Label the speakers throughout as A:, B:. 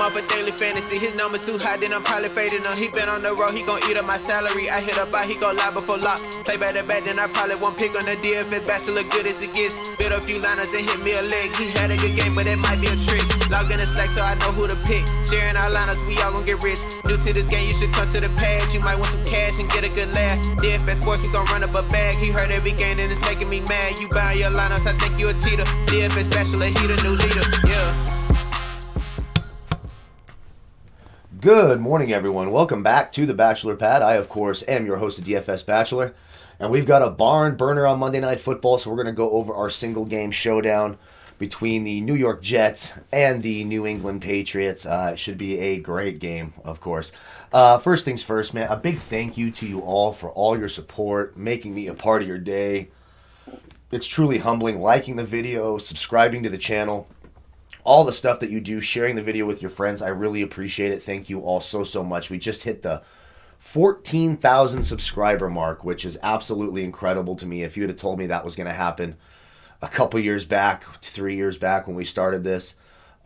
A: off a daily fantasy. His number too high, then I'm probably fading him. He been on the road, he gon' eat up my salary. I hit up out, he gon' lie before lock. Play back to back, then I probably won't pick on the Dfs Bachelor, good as it gets. Build a few liners and hit me a leg. He had a good game, but it might be a trick. Log in the Slack so I know who to pick. Sharing our liners, we all gon' get rich. New to this game, you should come to the pad. You might want some cash and get a good laugh. Dfs Sports, we gon' run up a bag. He heard every game and it's making me mad. You buying your lineups, I think you a cheater. Dfs Bachelor, he the new leader, yeah.
B: Good morning, everyone. Welcome back to the Bachelor Pad. I, of course, am your host of Dfs Bachelor. And we've got a barn burner on Monday Night Football, so we're going to go over our single game showdown between the New York Jets and the New England Patriots. It should be a great game, of course. First things first, man, a big thank you to you all for all your support, making me a part of your day. It's truly humbling, liking the video, subscribing to the channel. All the stuff that you do, sharing the video with your friends, I really appreciate it. Thank you all so much. We just hit the 14,000 subscriber mark, which is absolutely incredible to me. If you had told me that was going to happen a couple years back, 3 years back when we started this,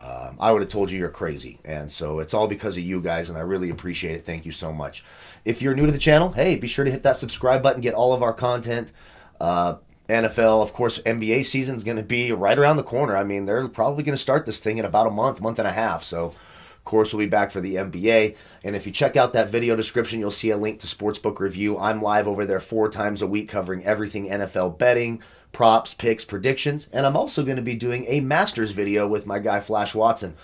B: I would have told you you're crazy. And so it's all because of you guys, and I really appreciate it. Thank you so much. If you're new to the channel, hey, be sure to hit that subscribe button, get all of our content. NFL, of course, NBA season is going to be right around the corner. I mean, they're probably going to start this thing in about a month and a half. So, of course, we'll be back for the NBA. And if you check out that video description, you'll see a link to Sportsbook Review. I'm live over there 4 times a week covering everything NFL betting, props, picks, predictions. And I'm also going to be doing a Masters video with my guy Flash Watson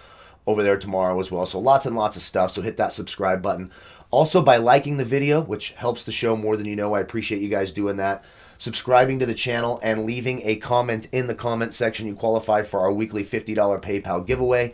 B: over there tomorrow as well. So lots and lots of stuff. So hit that subscribe button. Also, by liking the video, which helps the show more than you know, I appreciate you guys doing that. Subscribing to the channel and leaving a comment in the comment section, you qualify for our weekly $50 PayPal giveaway.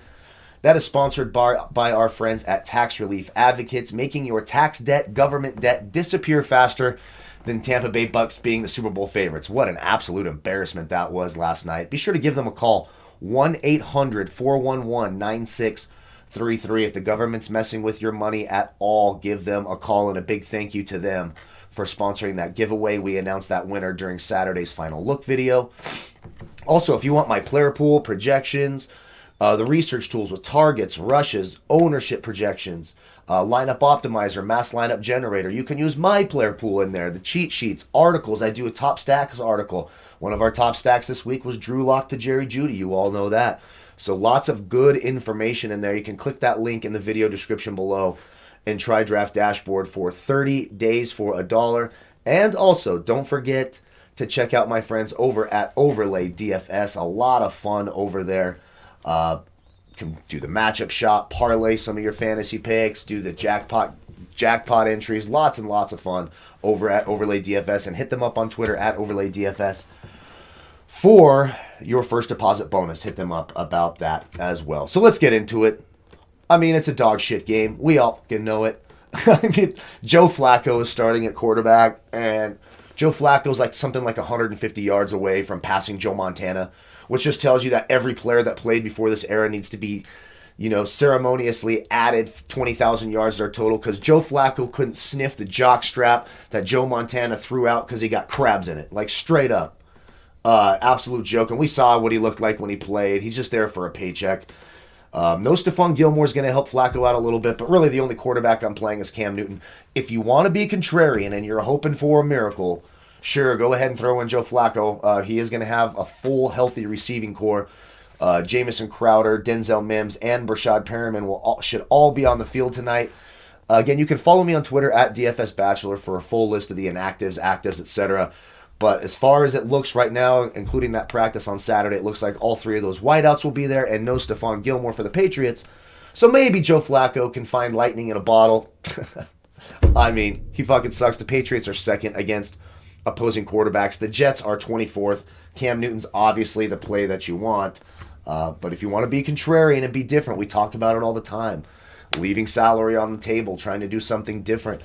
B: That is sponsored by our friends at Tax Relief Advocates, making your tax debt, government debt disappear faster than Tampa Bay Bucks being the Super Bowl favorites. What an absolute embarrassment that was last night. Be sure to give them a call, 1-800-411-9633. If the government's messing with your money at all, give them a call, and a big thank you to them for sponsoring that giveaway. We announced that winner during Saturday's Final Look video. Also, if you want my player pool, projections, the research tools with targets, rushes, ownership projections, lineup optimizer, mass lineup generator, you can use my player pool in there, the cheat sheets, articles. I do a top stacks article. One of our top stacks this week was Drew Lock to Jerry Jeudy. You all know that. So lots of good information in there. You can click that link in the video description below and try Draft Dashboard for 30 days for $1. And also, don't forget to check out my friends over at Overlay DFS. A lot of fun over there. You can do the matchup shop, parlay some of your fantasy picks, do the jackpot entries. Lots and lots of fun over at Overlay DFS. And hit them up on Twitter at Overlay DFS for your first deposit bonus. Hit them up about that as well. So let's get into it. I mean, it's a dog shit game. We all can know it. I mean, Joe Flacco is starting at quarterback, and Joe Flacco's like something like 150 yards away from passing Joe Montana, which just tells you that every player that played before this era needs to be, ceremoniously added 20,000 yards their total, because Joe Flacco couldn't sniff the jock strap that Joe Montana threw out because he got crabs in it, like straight up. Absolute joke. And we saw what he looked like when he played. He's just there for a paycheck. No Stephon Gilmore is going to help Flacco out a little bit, but really the only quarterback I'm playing is Cam Newton. If you want to be contrarian and you're hoping for a miracle, sure, go ahead and throw in Joe Flacco. He is going to have a full, healthy receiving core. Jamison Crowder, Denzel Mims, and Brashad Perriman should all be on the field tonight. Again, you can follow me on Twitter at DFS Bachelor for a full list of the inactives, actives, etc. But as far as it looks right now, including that practice on Saturday, it looks like all 3 of those wideouts will be there, and no Stephon Gilmore for the Patriots. So maybe Joe Flacco can find lightning in a bottle. I mean, he fucking sucks. The Patriots are second against opposing quarterbacks. The Jets are 24th. Cam Newton's obviously the play that you want. But if you want to be contrarian and be different, we talk about it all the time. Leaving salary on the table, trying to do something different.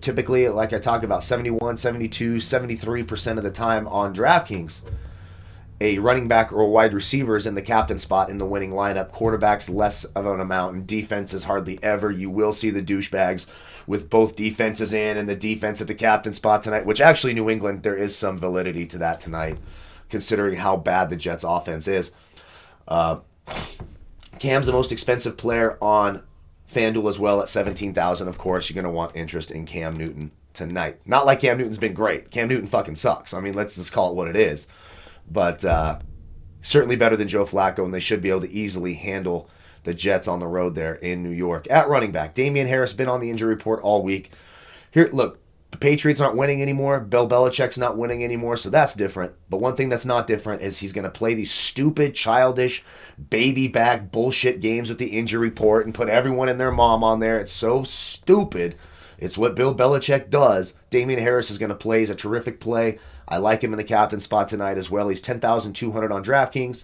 B: Typically, like I talk about, 71, 72, 73% of the time on Draftkings, a running back or a wide receiver is in the captain spot in the winning lineup. Quarterbacks, less of an amount, and defenses hardly ever. You will see the douchebags with both defenses in and the defense at the captain spot tonight, which actually New England, there is some validity to that tonight, considering how bad the Jets' offense is. Cam's the most expensive player on FanDuel as well at $17,000. Of course, you're going to want interest in Cam Newton tonight. Not like Cam Newton's been great. Cam Newton fucking sucks. I mean, let's just call it what it is. But certainly better than Joe Flacco, and they should be able to easily handle the Jets on the road there in New York. At running back, Damian Harris been on the injury report all week. Here, look, the Patriots aren't winning anymore. Bill Belichick's not winning anymore, so that's different. But one thing that's not different is he's going to play these stupid, childish, baby back bullshit games with the injury report and put everyone and their mom on there. It's so stupid. It's what Bill Belichick does. Damian Harris is going to play. He's a terrific play. I like him in the captain spot tonight as well. He's $10,200 on DraftKings.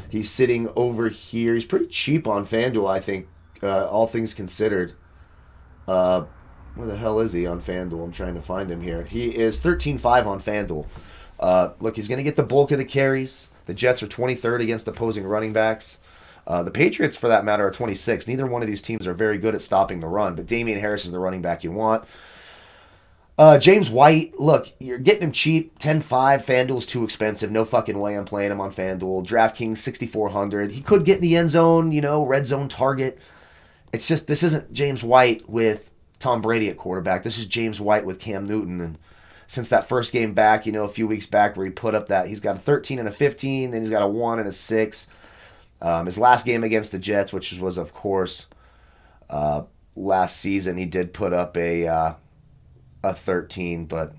B: He's sitting over here. He's pretty cheap on FanDuel, I think, all things considered. Where the hell is he on FanDuel? I'm trying to find him here. He is 13.5 on FanDuel. Look, he's going to get the bulk of the carries. The Jets are 23rd against opposing running backs. The Patriots, for that matter, are 26th. Neither one of these teams are very good at stopping the run, but Damian Harris is the running back you want. James White, look, you're getting him cheap, 10.5. FanDuel's too expensive. No fucking way I'm playing him on FanDuel. DraftKings, 6,400. He could get in the end zone, red zone target. It's just, this isn't James White with Tom Brady at quarterback. This is James White with Cam Newton. And since that first game back, a few weeks back where he put up that, he's got a 13 and a 15, then he's got a 1 and a 6. His last game against the Jets, which was, of course, last season, he did put up a 13, but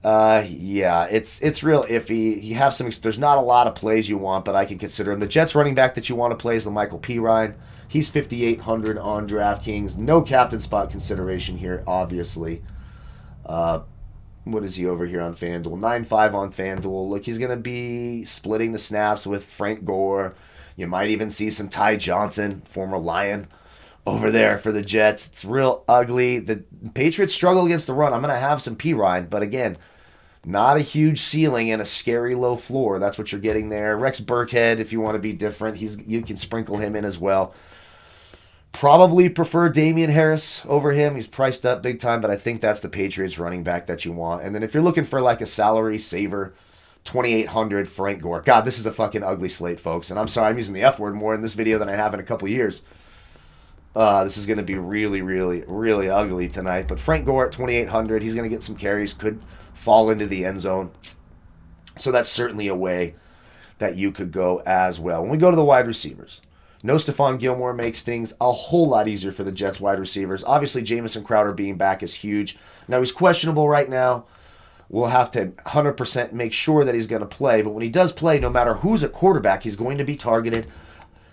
B: yeah, it's real iffy. You have some. There's not a lot of plays you want, but I can consider him. The Jets running back that you want to play is the Michael P. Ryan. He's 5,800 on DraftKings. No captain spot consideration here, obviously. What is he over here on FanDuel? 9.5 on FanDuel. Look, he's going to be splitting the snaps with Frank Gore. You might even see some Ty Johnson, former Lion, over there for the Jets. It's real ugly. The Patriots struggle against the run. I'm going to have some P. Ryan, but again, not a huge ceiling and a scary low floor. That's what you're getting there. Rex Burkhead, if you want to be different, you can sprinkle him in as well. Probably prefer Damian Harris over him. He's priced up big time, but I think that's the Patriots running back that you want. And then if you're looking for like a salary saver, 2,800 Frank Gore. God, this is a fucking ugly slate, folks. And I'm sorry, I'm using the F word more in this video than I have in a couple years. This is going to be really, really, really ugly tonight. But Frank Gore at 2,800, he's going to get some carries, could fall into the end zone. So that's certainly a way that you could go as well. When we go to the wide receivers, no Stephon Gilmore makes things a whole lot easier for the Jets wide receivers. Obviously, Jamison Crowder being back is huge. Now, he's questionable right now. We'll have to 100% make sure that he's going to play. But when he does play, no matter who's at quarterback, he's going to be targeted.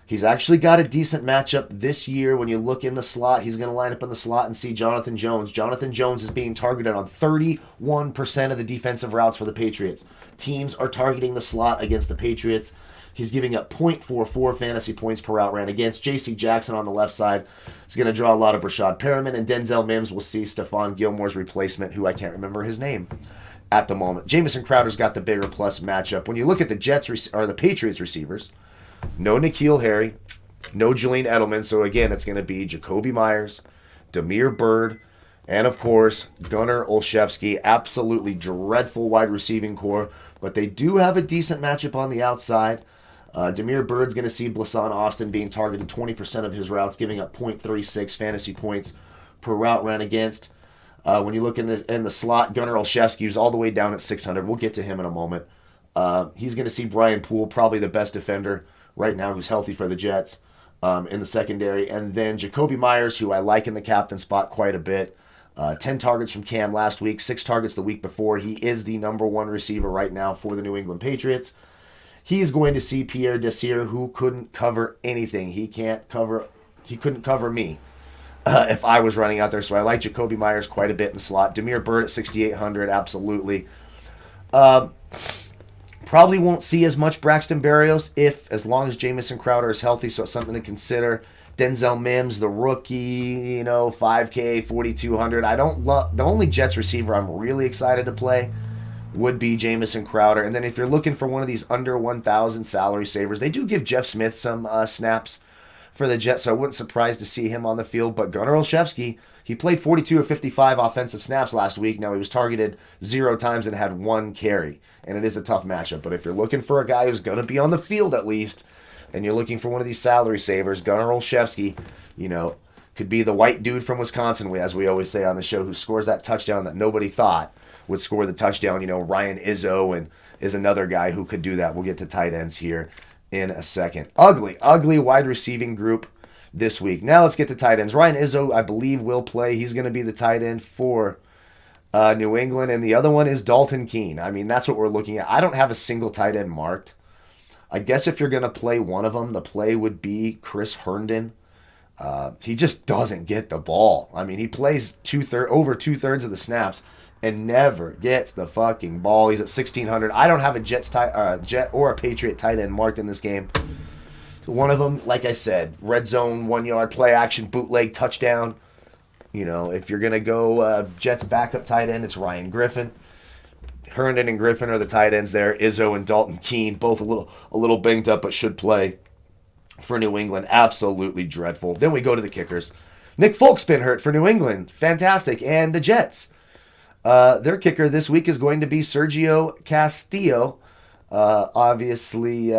B: He's actually got a decent matchup this year. When you look in the slot, he's going to line up in the slot and see Jonathan Jones. Jonathan Jones is being targeted on 31% of the defensive routes for the Patriots. Teams are targeting the slot against the Patriots. He's giving up 0.44 fantasy points per route ran against. J.C. Jackson on the left side is going to draw a lot of Rashad Perriman, and Denzel Mims will see Stephon Gilmore's replacement, who I can't remember his name at the moment. Jamison Crowder's got the bigger plus matchup. When you look at the the Patriots receivers, no N'Keal Harry, no Julian Edelman. So again, it's going to be Jacoby Myers, Damiere Byrd, and of course, Gunnar Olszewski. Absolutely dreadful wide receiving core, but they do have a decent matchup on the outside. Damiere Byrd's going to see Blasson Austin being targeted 20% of his routes, giving up 0.36 fantasy points per route ran against. When you look in the slot, Gunnar Olszewski is all the way down at 600. We'll get to him in a moment. He's going to see Brian Poole, probably the best defender right now who's healthy for the Jets, in the secondary. And then Jacoby Myers, who I like in the captain spot quite a bit. 10 targets from Cam last week, 6 targets the week before. He is the number one receiver right now for the New England Patriots. He is going to see Pierre Desir, who couldn't cover anything. He couldn't cover me if I was running out there. So I like Jacoby Myers quite a bit in the slot. Damiere Byrd at 6,800, absolutely. Probably won't see as much Braxton Berrios as long as Jamison Crowder is healthy, so it's something to consider. Denzel Mims, the rookie, 5K, 4,200. The only Jets receiver I'm really excited to play would be Jamison Crowder. And then if you're looking for one of these under 1,000 salary savers, they do give Jeff Smith some snaps for the Jets, so I wouldn't surprise to see him on the field. But Gunnar Olszewski, he played 42 of 55 offensive snaps last week. Now, he was targeted 0 times and had 1 carry, and it is a tough matchup. But if you're looking for a guy who's going to be on the field at least, and you're looking for one of these salary savers, Gunnar Olszewski, could be the white dude from Wisconsin, as we always say on the show, who scores that touchdown that nobody thought would score the touchdown. Ryan Izzo and is another guy who could do that. We'll get to tight ends here in a second. Ugly wide receiving group this week. Now let's get to tight ends. Ryan Izzo, I believe, will play. He's going to be the tight end for New England, and the other one is Dalton Keene. I mean, that's what we're looking at. I don't have a single tight end marked. I guess if you're going to play one of them, the play would be Chris Herndon. He just doesn't get the ball. I mean, he plays over 2/3 of the snaps and never gets the fucking ball. He's at 1,600. I don't have a Jet or a Patriot tight end marked in this game. One of them, like I said, red zone, 1 yard, play action, bootleg, touchdown. If you're going to go Jets backup tight end, it's Ryan Griffin. Herndon and Griffin are the tight ends there. Izzo and Dalton Keene, both a little banged up, but should play for New England. Absolutely dreadful. Then we go to the kickers. Nick Folk's been hurt for New England. Fantastic. And the Jets. Their kicker this week is going to be Sergio Castillo. Obviously,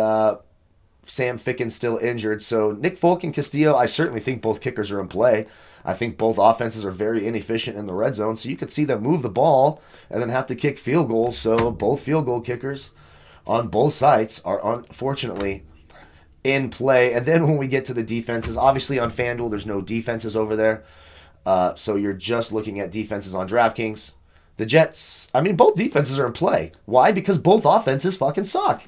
B: Sam Ficken's still injured. So Nick Folk and Castillo, I certainly think both kickers are in play. I think both offenses are very inefficient in the red zone. So you could see them move the ball and then have to kick field goals. So both field goal kickers on both sides are unfortunately in play. And then when we get to the defenses, obviously on Fanduel, there's no defenses over there. So you're just looking at defenses on Draftkings. The Jets, both defenses are in play. Why? Because both offenses fucking suck.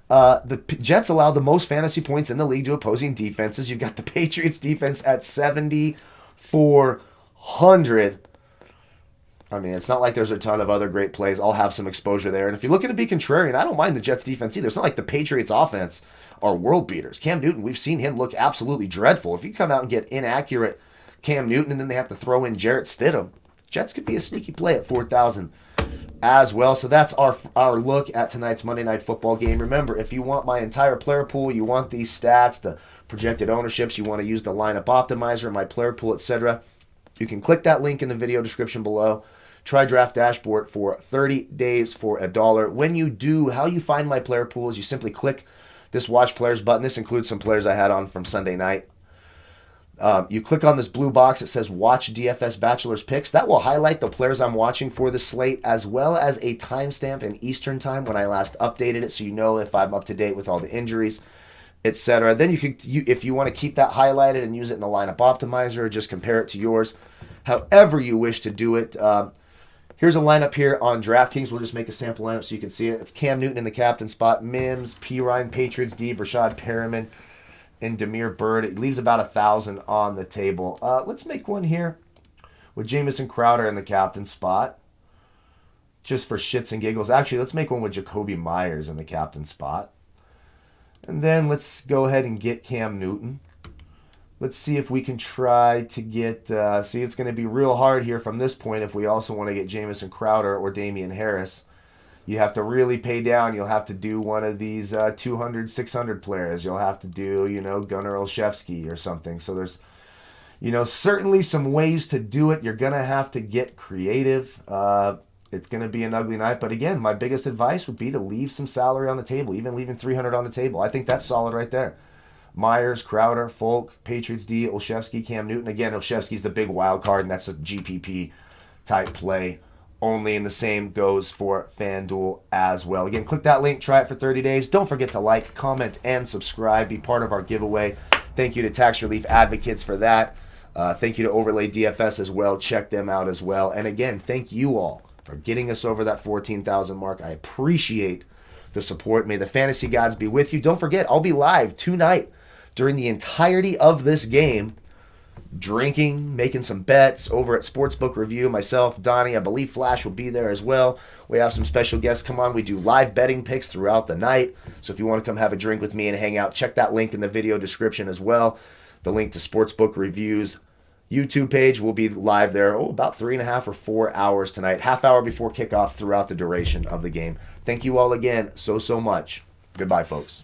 B: The Jets allow the most fantasy points in the league to opposing defenses. You've got the Patriots defense at 7,400. It's not like there's a ton of other great plays. I'll have some exposure there. And if you're looking to be contrarian, I don't mind the Jets defense either. It's not like the Patriots offense are world beaters. Cam Newton, we've seen him look absolutely dreadful. If you come out and get inaccurate Cam Newton and then they have to throw in Jarrett Stidham, Jets could be a sneaky play at 4,000 as well. So that's our look at tonight's Monday Night Football game. Remember, if you want my entire player pool, you want these stats, the projected ownerships, you want to use the lineup optimizer, my player pool, etc., you can click that link in the video description below. Try Draft Dashboard for 30 days for $1. When you do, how you find my player pool is you simply click this Watch Players button. This includes some players I had on from Sunday night. You click on this blue box. It says Watch DFS Bachelor's Picks. That will highlight the players I'm watching for the slate, as well as a timestamp in Eastern time when I last updated it, so you know if I'm up to date with all the injuries, etc. Then if you want to keep that highlighted and use it in the lineup optimizer, or just compare it to yours, however you wish to do it. Here's a lineup here on DraftKings. We'll just make a sample lineup so you can see it. It's Cam Newton in the captain spot, Mims, P. Ryan, Patriots D, Rashad Perriman, and Demir Bird. It leaves about 1,000 on the table. Let's make one here with Jamison Crowder in the captain spot, just for shits and giggles. Actually, let's make one with Jacoby Myers in the captain spot. And then let's go ahead and get Cam Newton. Let's see if we can try to get, it's going to be real hard here from this point if we also want to get Jamison Crowder or Damian Harris. You have to really pay down. You'll have to do one of these 200, 600 players. You'll have to do, Gunnar Olszewski or something. So there's, certainly some ways to do it. You're going to have to get creative. It's going to be an ugly night. But again, my biggest advice would be to leave some salary on the table, even leaving 300 on the table. I think that's solid right there. Myers, Crowder, Folk, Patriots D, Olszewski, Cam Newton. Again, Olszewski's the big wild card, and that's a GPP type play only, and the same goes for FanDuel as well. Again, click that link, try it for 30 days. Don't forget to like, comment, and subscribe. Be part of our giveaway. Thank you to Tax Relief Advocates for that. Thank you to Overlay DFS as well. Check them out as well. And again, thank you all for getting us over that 14,000 mark. I appreciate the support. May the fantasy gods be with you. Don't forget, I'll be live tonight during the entirety of this game, drinking, making some bets over at Sportsbook Review. Myself, Donnie, I believe Flash will be there as well. We have some special guests come on. We do live betting picks throughout the night. So if you want to come have a drink with me and hang out, check that link in the video description as well. The link to Sportsbook Review's YouTube page will be live there, about 3.5 or 4 hours tonight, half hour before kickoff throughout the duration of the game. Thank you all again so much. Goodbye, folks.